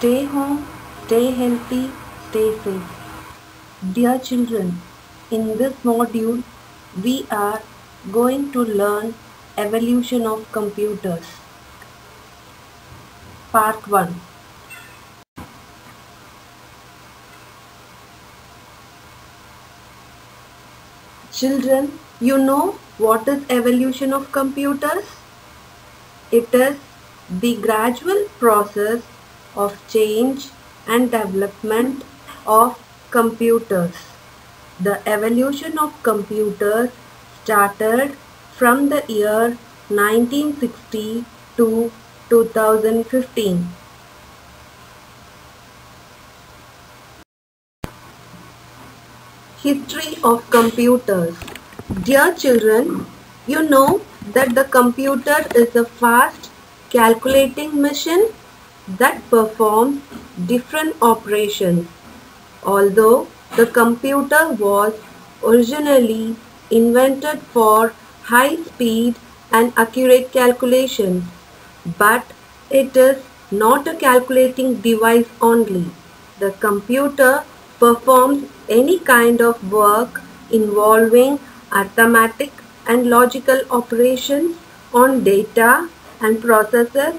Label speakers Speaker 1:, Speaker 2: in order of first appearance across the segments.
Speaker 1: Stay home, stay healthy, stay safe. Dear children, in this module we are going to learn evolution of computers. Part 1. Children, you know what is evolution of computers? It is the gradual process of change and development of computers. The evolution of computers started from the year 1960 to 2015. History of computers. Dear children, you know that the computer is a fast calculating machine that performs different operations. Although the computer was originally invented for high speed and accurate calculations, but it is not a calculating device only. The computer performs any kind of work involving arithmetic and logical operations on data and processes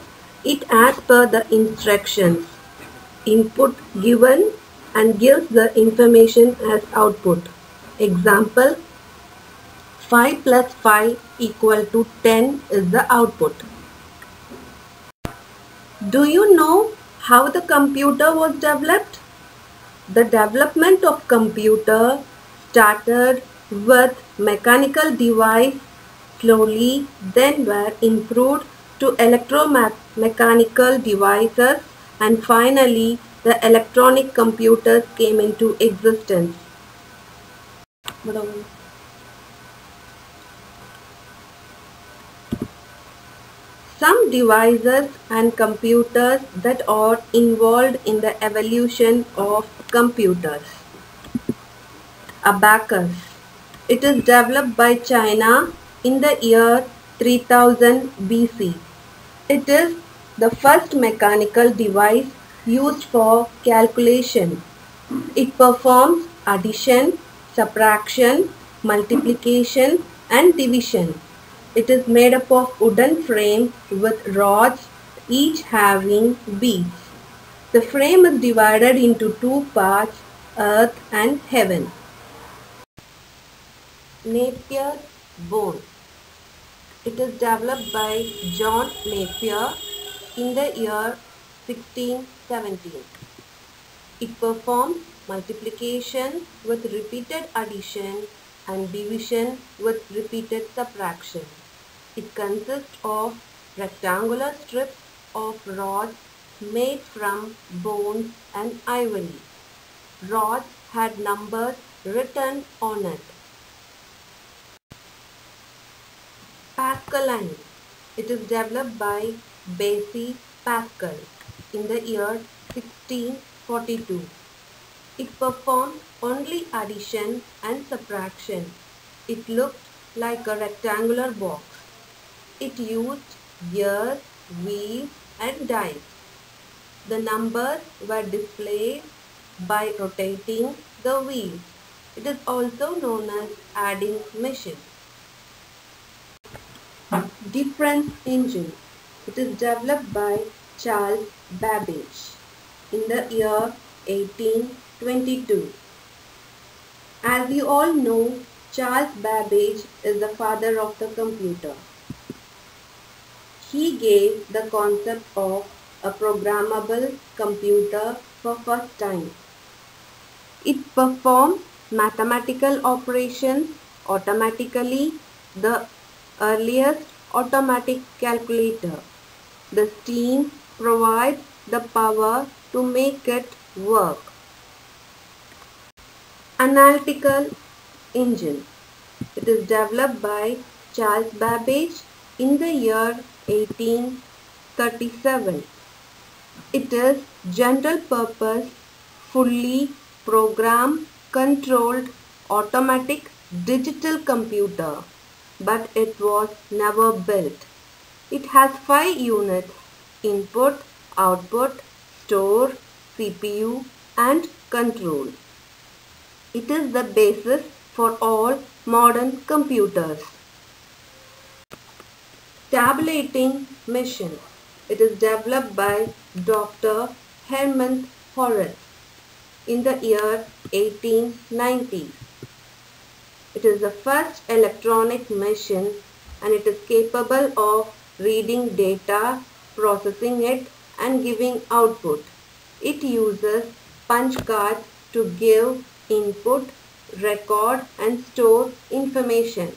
Speaker 1: it as per the instructions. Input given and gives the information as output. Example, 5 plus 5 equal to 10 is the output. Do you know how the computer was developed? The development of computer started with mechanical device, slowly then were improved to electromechanical devices, and finally the electronic computers came into existence. Some devices and computers that are involved in the evolution of computers. Abacus. It is developed by China in the year 3000 BC. It is the first mechanical device used for calculation. It performs addition, subtraction, multiplication and division. It is made up of wooden frame with rods, each having beads. The frame is divided into two parts, earth and heaven. Napier's bone. It is developed by John Napier in the year 1617. It performs multiplication with repeated addition and division with repeated subtraction. It consists of rectangular strips of rods made from bones and ivory. Rods had numbers written on it. Pascaline. It is developed by Blaise Pascal in the year 1642. It performed only addition and subtraction. It looked like a rectangular box. It used gears, wheels and dies. The numbers were displayed by rotating the wheel. It is also known as adding machine. Difference engine. It is developed by Charles Babbage in the year 1822. As you all know, Charles Babbage is the father of the computer. He gave the concept of a programmable computer for first time. It performs mathematical operations automatically, the earliest automatic calculator. The steam provides the power to make it work. Analytical engine. It is developed by Charles Babbage in the year 1837. It is general purpose, fully programmed, controlled, automatic digital computer, but it was never built. It has 5 units: input, output, store, CPU and control. It is the basis for all modern computers. Tabulating machine. It is developed by Dr. Hermann Horace in the year 1890. It is the first electronic machine and it is capable of reading data, processing it and giving output. It uses punch cards to give input, record and store information.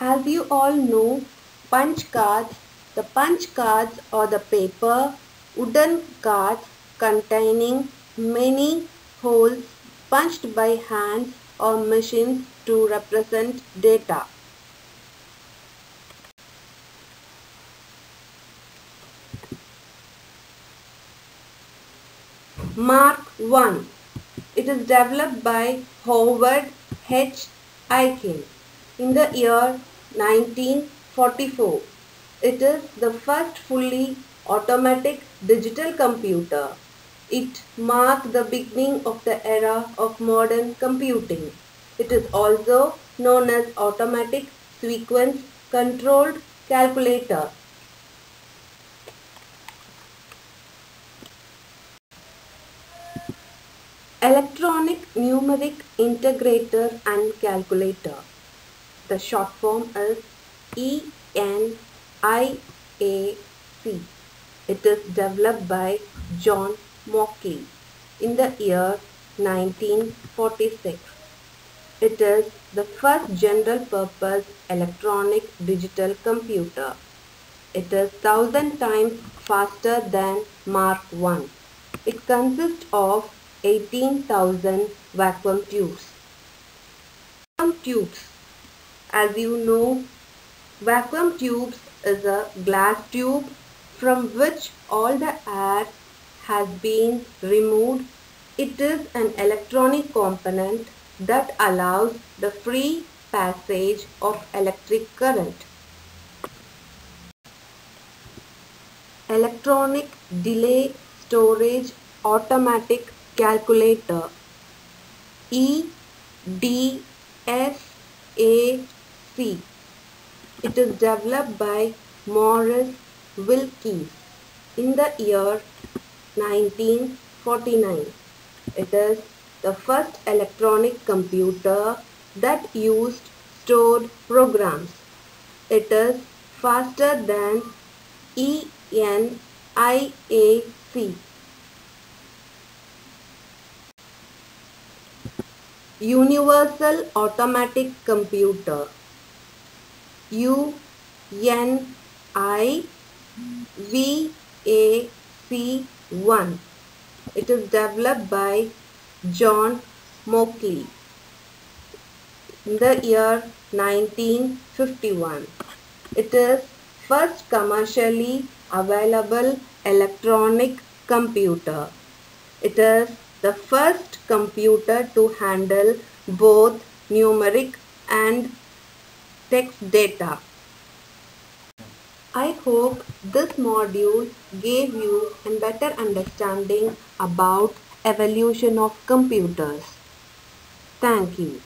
Speaker 1: As you all know, the punch cards are the paper, wooden cards containing many holes punched by hands or machines to represent data. Mark I. It is developed by Howard H. Aiken in the year 1944. It is the first fully automatic digital computer. It marked the beginning of the era of modern computing. It is also known as automatic sequence controlled calculator. Electronic Numeric Integrator and Calculator. The short form is ENIAC. It is developed by John Mauchly in the year 1946. It is the first general-purpose electronic digital computer. It is 1,000 times faster than Mark I. It consists of 18,000 vacuum tubes. Vacuum tubes. As you know, vacuum tubes is a glass tube from which all the air has been removed. It is an electronic component that allows the free passage of electric current. Electronic Delay Storage Automatic Calculator, EDSAC. It is developed by Morris Wilkes in the year 1949. It is the first electronic computer that used stored programs. It is faster than ENIAC. Universal Automatic Computer, UNIVAC-1. It is developed by John Mauchly in the year 1951. It is first commercially available electronic computer. It is the first computer to handle both numeric and text data. I hope this module gave you a better understanding about evolution of computers. Thank you.